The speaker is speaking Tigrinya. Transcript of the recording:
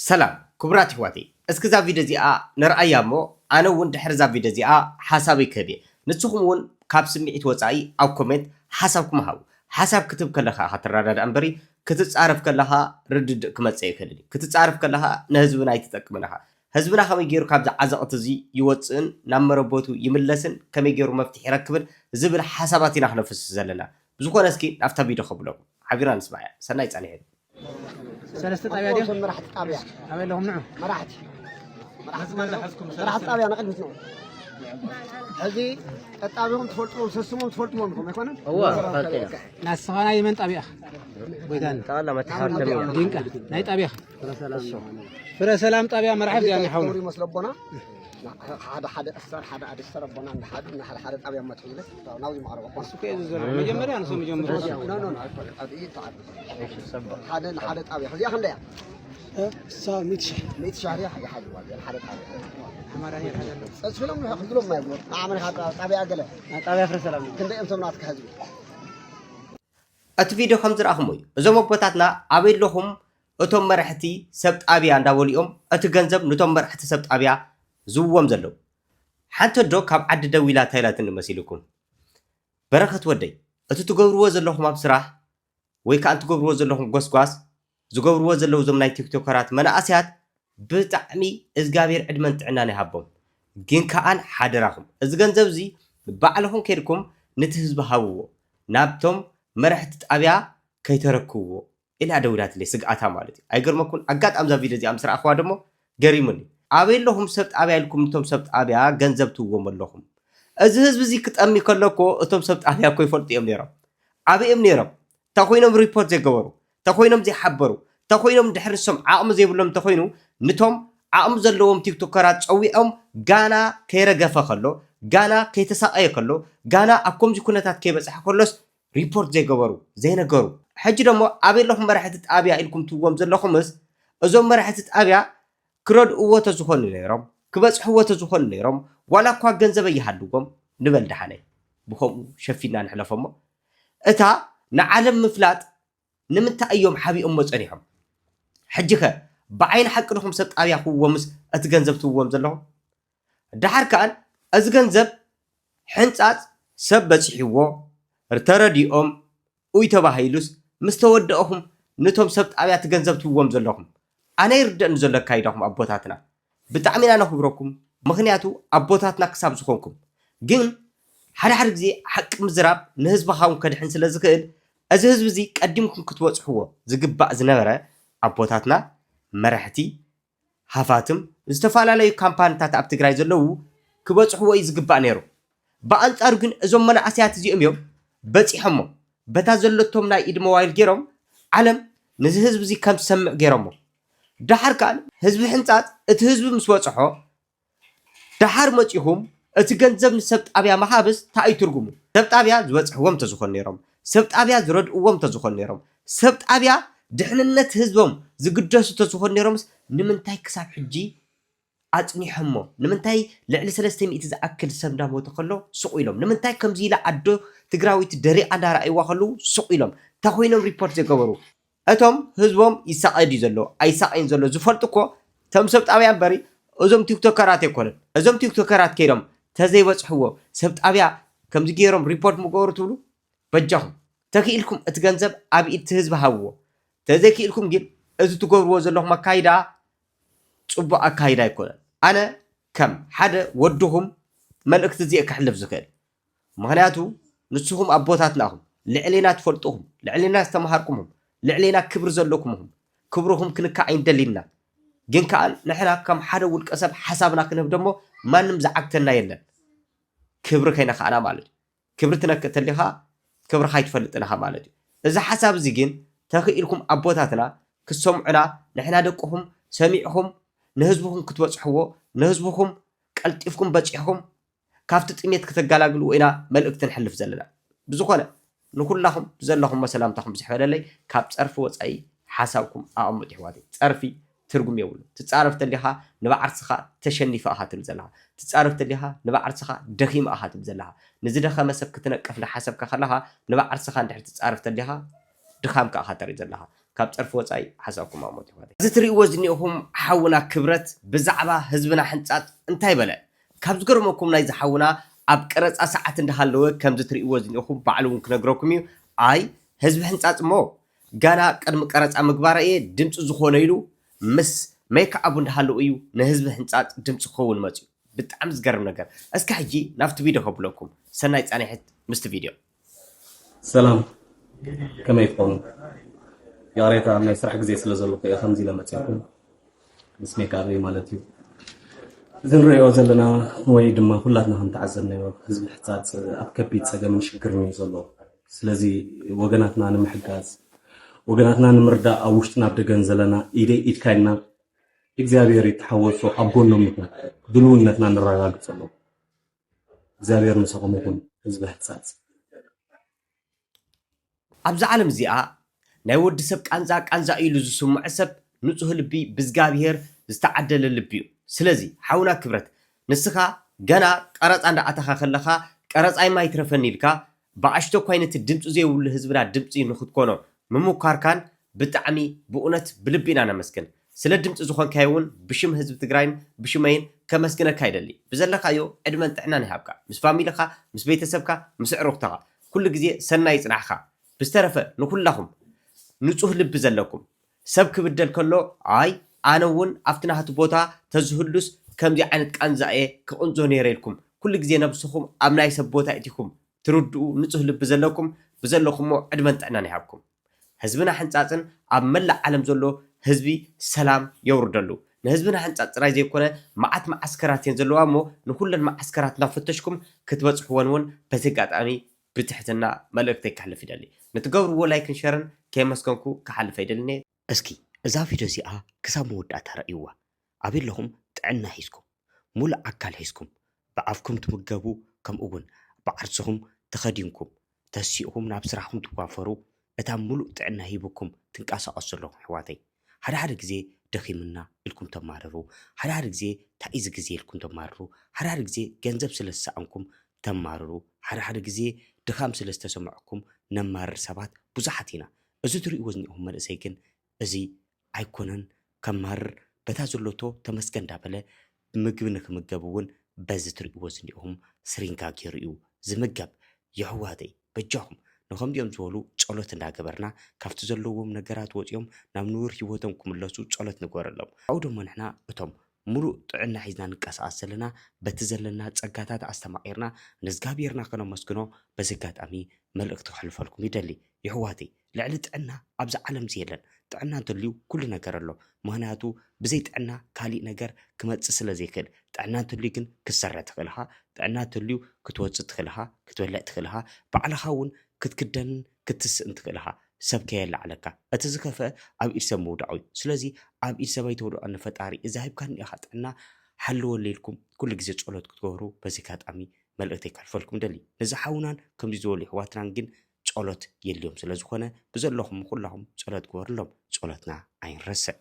سلام كبرات حواتي اسكزا فيديو زيا نرأيا مو انا وند حرزا فيديو زيا حسابي كبي نتسخم ون كاب سمعت وصاي او كومنت حسابكم هاو حساب كتب كلها خاطر امبري كتتصارف كلها ردد كمصي كلني كتتصارف كلها نهزبنا يتطقمنها ህዝብና ከመይ ገይሩ ካብ ዝዓዘቕት እዚ ይወፅን ናብ መረቦቱ ይምለስን ከመይ ገይሩ መፍትሒ ይረክብን ዝብል ሓሳባት ኢና ክነፍስ ዘለና ብዝኾነ እስኪ ናብታ ቪድዮ ከብለኩም ሓቢርና ንስማዕ ሰናይ ጻኒሕ ثلاثة طابية دي مرحت طابية عمل لهم نعم مرحت طابية نقل مثنو هذه الطابية تفرطوا سسمهم تفرطوا منكم يكون هو ناس صغار من طابية بيدان تعال ما تحاول دينك ناي طابية فرا سلام طابية مرحب يعني حول مسلبنا هذا أثر هذا أثر ربنا هذا طابية ما تحيله ناوي معرفة بس كده زول مجمري أنا سو مجمري لا هذا طابية هذه أخذ ليه صار 100 شهر يا حاجة هذا طابية حمارة هي حاجة أسفلهم يأخذون ما يقول عمل هذا طابية أقله طابية فرا سلام كنت أنتم ناتك هذي እቲ ቪድዮ ከም ዝረኣኹምዎ እዞም ኣቦታትና ኣበይለኹም እቶም መራሕቲ ሰብ ጣብያ እንዳበሊኦም እቲ ገንዘብ ነቶም መራሕቲ ሰብ ጣብያ ዝውዎም ዘለዉ ሓንቲ ዶ ካብ ዓዲ ደው ኢላ ታይላትን መሲልኩም በረኸት ወደይ እቲ ትገብርዎ ዘለኹም ኣብ ስራሕ ወይ ከዓ ትገብርዎ ዘለኹም ጎስጓስ ዝገብርዎ ዘለዉ ዞም ናይ ቲክቶከራት መናእስያት ብጣዕሚ እግዚአብሔር ዕድመን ጥዕናን ይሃቦም ግን ከኣን ሓደራኹም እዚ ገንዘብ እዚ ባዕልኹም ከይድኩም ነቲ ህዝቢ ሃብዎ ናብቶም መራሕቲ ጣብያ ከይተረክብዎ ኢላ ደውላት ለይ ስግኣታ ማለት እዩ ኣይገርመኩን ኣጋጣም ዛ ቪድዮ እዚ ኣብ ስራሕዋ ደሞ ገሪሙኒ ኣበይለኹም ሰብ ጣብያ ኢልኩም ነቶም ሰብ ጣብያ ገንዘብ ትውዎም ኣለኹም እዚ ህዝቢ እዚ ክጠሚ ከለኮ እቶም ሰብ ጣብያ እኮ ይፈልጡ እዮም ነይሮም ኣበይኦም ነይሮም ተኮይኖም ሪፖርት ዘይገበሩ ተኮይኖም ዘይሓበሩ ተኮይኖም ድሕሪ ንሶም ዓቕሚ ዘይብሎም ተኮይኑ ነቶም ዓቕሚ ዘለዎም ቲክቶከራት ፀዊዖም ጋና ከይረገፈ ከሎ ጋና ከይተሳቀየ ከሎ ጋና ኣብ ከምዚ ኩነታት ከይበፅሐ ከሎስ ሪፖርት ዘይገበሩ ዘይነገሩ ሕጂ ደሞ ኣበይለኹም መራሕቲ ጣብያ ኢልኩም ትውዎም ዘለኹምስ እዞም መራሕቲ ጣብያ ክረድእዎ ተዝኾኑ ነይሮም ክበፅሕዎ ተዝኾኑ ነይሮም ዋላ እኳ ገንዘብ ኣይሃልዎም ንበል ድሓነይ ብከምኡ ሸፊና ንሕለፎ እሞ እታ ንዓለም ምፍላጥ ንምንታይ እዮም ሓቢኦም መፀኒሖም ሕጂ ኸ ብዓይኒ ሓቂ ድኹም ሰብ ጣብያ ክውዎምስ እቲ ገንዘብ ትውዎም ዘለኹም ድሓር ከኣን እዚ ገንዘብ ሕንፃፅ ሰብ በፂሕዎ ተረዲኦም ኡይ ተባሂሉስ ምስ ተወደአኹም ነቶም ሰብ ጣብያ ትገንዘብ ትውዎም ዘለኹም ኣነ ይርደአኒ ዘሎ ኣካይዳኹም ኣቦታትና ብጣዕሚ ኢና ነኽብረኩም ምክንያቱ ኣቦታትና ክሳብ ዝኾንኩም ግን ሓደ ግዜ ሓቂ ምዝራብ ንህዝብኻ እውን ከድሕን ስለ ዝክእል እዚ ህዝቢ እዚ ቀዲምኩም ክትበፅሕዎ ዝግባእ ዝነበረ ኣቦታትና መራሕቲ ሃፋትም ዝተፈላለዩ ካምፓኒታት ኣብ ትግራይ ዘለዉ ክበፅሕዎ እዩ ዝግባእ ነይሩ ብኣንፃሩ ግን እዞም መናእስያት እዚኦም እዮም በፂሖሞ በታ ዘለቶም ናይ ኢድ ሞባይል ገይሮም ዓለም ነዚ ህዝቢ እዚ ከም ዝሰምዕ ገይሮሞ ድሓር ከኣን ህዝቢ ሕንፃፅ እቲ ህዝቢ ምስ በፅሖ ድሓር መፂኹም እቲ ገንዘብ ንሰብ ጣብያ መሃብስ እንታይ እዩ ትርጉሙ ሰብ ጣብያ ዝበፅሕዎም ተዝኾኑ ነይሮም ሰብ ጣብያ ዝረድእዎም ተዝኾኑ ነይሮም ሰብ ጣብያ ድሕንነት ህዝቦም ዝግደሱ ተዝኾኑ ነይሮምስ ንምንታይ ክሳብ ሕጂ ኣፅኒሖሞ ንምንታይ ልዕሊ 300 ዝኣክል ሰብ እንዳሞተ ከሎ ስቑ ኢሎም ንምንታይ ከምዚ ኢላ ኣዶ ትግራዊት ደሪኣ እንዳረኣይዋ ከለዉ ስቑ ኢሎም ተኮይኖም ሪፖርት ዘይገበሩ እቶም ህዝቦም ይሳቀድ እዩ ዘሎ ኣይሳቀይን ዘሎ ዝፈልጡ እኮ እቶም ሰብ ጣብያ እምበሪ እዞም ቲክቶከራት ኣይኮነን እዞም ቲክቶከራት ከይዶም ተዘይበፅሕዎ ሰብ ጣብያ ከምዚ ገይሮም ሪፖርት ምገበሩ ትብሉ በጃኹም ተክኢልኩም እቲ ገንዘብ ኣብ ኢድ ህዝቢ ሃብዎ ተዘይክኢልኩም ግን እዚ ትገብርዎ ዘለኹም ኣካይዳ ፅቡቅ ኣካይዳ ኣይኮነን ኣነ ከም ሓደ ወድኹም መልእክቲ እዚአ ክሕልፍ ዝኽእል ምክንያቱ ንስኹም ኣቦታትና ኢኹም ልዕሌና ትፈልጡኹም ልዕሌና ዝተምሃርኩምሁም ልዕሌና ክብሪ ዘለኩምሁም ክብርኹም ክንካዕ ኣይንደሊና ግን ከዓ ንሕና ከም ሓደ ውልቀ ሰብ ሓሳብና ክንህብ ደሞ ማንም ዝዓግተና የለን ክብሪ ከይነካኣና ማለት እዩ ክብሪ ትነክእ ተሊኻ ክብርካ ይትፈልጥና ማለት እዩ እዚ ሓሳብ እዚ ግን ተኽኢልኩም ኣቦታትና ክሰምዑና ንሕና ደቅኹም ሰሚዕኹም ንህዝብኹም ክትበፅሕዎ ንህዝብኹም ቀልጢፍኩም በፂሕኩም ካብቲ ጥሜት ከተጋላግሉ ኢና መልእክቲ ንሕልፍ ዘለና ብዝኾነ ንኩላኹም ዘለኹም ሰላምታኹም ብዝሕበለለይ ካብ ፀርፊ ወፃኢ ሓሳብኩም ኣቐምጡ ኣሕዋተይ ፀርፊ ትርጉም የብሉ ትፃረፍ ተሊኻ ንባዕርስኻ ተሸኒፈ ኢኻ ትብል ዘለኻ ትፃረፍ ተሊኻ ንባዕርስኻ ደኺመ ኢኻ ትብል ዘለኻ ንዝደኸመ ሰብ ክትነቅፍ ንሓሰብካ ከለኻ ንባዕርስኻ እንድሕር ትፃረፍ ተሊኻ ድኻምካ ኢኻ ተርኢ ዘለኻ ካብ ፀርፊ ወፃኢ ሓሳብኩም ኣሞት ይኹን እዚ ትርእይዎ ዝኒኦኹም ሓውና ክብረት ብዛዕባ ህዝብና ሕንፃፅ እንታይ በለ ካብ ዝገርመኩም ናይ ዝሓውና ኣብ ቀረፃ ሰዓት እንዳሃለወ ከምዚ ትርእይዎ ዝኒኦኹም ባዕሉ እውን ክነግረኩም እዩ ኣይ ህዝቢ ሕንፃፅ ሞ ጋና ቅድሚ ቀረፃ ምግባር እየ ድምፂ ዝኾነ ኢሉ ምስ ሜክኣቡ እንዳሃለዉ እዩ ንህዝቢ ሕንፃፅ ድምፂ ክኸውን መፅዩ ብጣዕሚ ዝገርም ነገር እስኪ ሕጂ ናብቲ ቪድዮ ከብለኩም ሰናይ ፃኒሕት ምስቲ ቪድዮ ሰላም ከመይ ትኾኑ ያሬታ ናይ ስራሕ ግዜ ስለ ዘለኩ እየ ከምዚ ለመፅኩም ምስ ሜክኣበይ ማለት እዩ እዚ ንሪኦ ዘለና ወይ ድማ ኩላትና ከም ተዓዘብናዮ ህዝቢ ሕፃፅ ኣብ ከቢድ ፀገምን ሽግርን እዩ ዘሎ ስለዚ ወገናትና ንምሕጋዝ ወገናትና ንምርዳእ ኣብ ውሽጥና ኣብ ደገን ዘለና ኢደይ ኢድካ ኢልና እግዚአብሔር ይተሓወሶ ኣብ ጎኖም ይኹን ድልውነትና ንረጋግፀሉ እግዚአብሔር ንስኹም ይኹን ህዝቢ ሕፃፅ ኣብዚ ዓለም እዚኣ ናይ ወዲ ሰብ ቃንዛ ኢሉ ዝስምዖ ሰብ ንጹህ ልቢ ብዝጋብሔር ዝተዓደለ ልቢ እዩ ስለዚ ሓውና ክብረት ንስኻ ገና ቀረፃ እንዳኣተኻ ከለኻ ቀረፃይ ማይ ትረፈኒ ኢልካ ብኣሽቶ ኮይነት ድምፂ ዘይብሉ ህዝብና ድምፂ ንክትኮኖ ምሙኳርካን ብጣዕሚ ብእውነት ብልቢ ኢና ነመስግን ስለ ድምፂ ዝኾንካዮ እውን ብሽም ህዝቢ ትግራይን ብሽመይን ከመስግነካ ይደሊ ብዘለካዮ ዕድመን ጥዕናን ይሃብካ ምስ ፋሚልኻ ምስ ቤተሰብካ ምስ ዕሩኽትኻ ኩሉ ግዜ ሰናይ ይፅናሕካ ብዝተረፈ ንኩላኹም ንጹህ ልቢ ዘለኩም ሰብ ክብደል ከሎ ኣይ ኣነ እውን ኣብቲ ናሃቲ ቦታ ተዝህሉስ ከምዚ ዓይነት ቃንዛ እየ ክቕንዞ ነይረ ኢልኩም ኩሉ ግዜ ነብስኹም ኣብ ናይ ሰብ ቦታ እቲኹም ትርድኡ ንጹህ ልቢ ዘለኩም ብዘለኹሞ ዕድመን ጥዕናን ይሃብኩም ህዝብና ሕንፃፅን ኣብ መላእ ዓለም ዘሎ ህዝቢ ሰላም የውርደሉ ንህዝብና ሕንፃፅ ጥራይ ዘይኮነ መዓት ማዓስከራት እየን ዘለዋ እሞ ንኩለን ማዓስከራት እናፈተሽኩም ክትበፅሕዎን እውን በዚ ኣጋጣሚ ብትሕትና መልእክተይ ክሓልፍ ይደሊ ንትገብርዎ ላይክን ሸርን ከይመስገንኩ ክሓልፈ ይደልኒ እስኪ እዛ ቪድዮ እዚኣ ክሳብ መወዳእታ ረእይዋ ኣብ ኣለኹም ጥዕና ሒዝኩም ሙሉእ ኣካል ሒዝኩም ብኣፍኩም ትምገቡ ከምኡ እውን ብዓርስኹም ተኸዲንኩም ተሲእኹም ናብ ስራሕኩም ትዋፈሩ እታ ሙሉእ ጥዕና ሂብኩም ትንቀሳቀሱ ዘለኹም ኣሕዋተይ ሓደ ግዜ ደኺምና ኢልኩም ተማርሩ ሓደ ግዜ ታኢዚ ግዜ ኢልኩም ተማርሩ ሓደ ግዜ ገንዘብ ስለ ዝሰኣንኩም ተማርሩ ሓደ ግዜ ድኻም ስለ ዝተሰምዐኩም ነማርር ሰባት ብዙሓት ኢና እዚ ትርእይዎ ዝኒኦኹም መንእሰይ ግን እዚ ኣይኮነን ከማርር በታ ዘሎቶ ተመስገን እንዳበለ ምግቢ ንክምገብ እውን በዚ ትርእይዎ ዝኒኦኹም ስሪንጋ ገይሩ እዩ ዝምገብ የሕዋተይ በጃኹም ንኸምዚኦም ዝበሉ ጸሎት እንዳገበርና ካብቲ ዘለዎም ነገራት ወፂኦም ናብ ንቡር ሂወቶም ክምለሱ ጸሎት ንግበረሎም ኣብኡ ደሞ ንሕና እቶም ሙሉእ ጥዕና ሒዝና ንቀሳቀስ ዘለና በቲ ዘለና ፀጋታት ኣስተማቂርና ንእግዚኣብሔርና ከነመስግኖ በዚ ኣጋጣሚ መልእክቲ ክሕልፈልኩም ይደሊ ይሕዋተይ ልዕሊ ጥዕና ኣብዚ ዓለም እዚ የለን ጥዕና እንተልዩ ኩሉ ነገር ኣሎ ምክንያቱ ብዘይ ጥዕና ካሊእ ነገር ክመፅእ ስለ ዘይክእል ጥዕና እንተልዩ ግን ክሰርሕ ትኽእል ኢኻ ጥዕና እንተልዩ ክትወፅእ ትኽእል ኢኻ ክትበልዕ ትኽእል ኢኻ ባዕልኻ እውን ክትክደንን ክትስእን ትኽእል ኢኻ ሰብ ከየላዕለካ እቲ ዝከፍአ ኣብ ኢድ ሰብ ምውዳዑ እዩ ስለዚ ኣብ ኢድ ሰበይ ተውድኦ ንፈጣሪ እዛ ሂብካኒ ኢኻ ጥዕና ሓልወለ ኢልኩም ኩሉ ግዜ ጸሎት ክትገብሩ በዚ ኣጋጣሚ መልእክተይ ከሕልፈልኩም ደሊ ነዚ ሓውናን ከምዚ ዝበሉ ኣሕዋትናን ግን ጸሎት የልዮም ስለ ዝኾነ ብዘለኹም ኩላኹም ጸሎት ግበርሎም ጸሎትና ኣይንረስዕ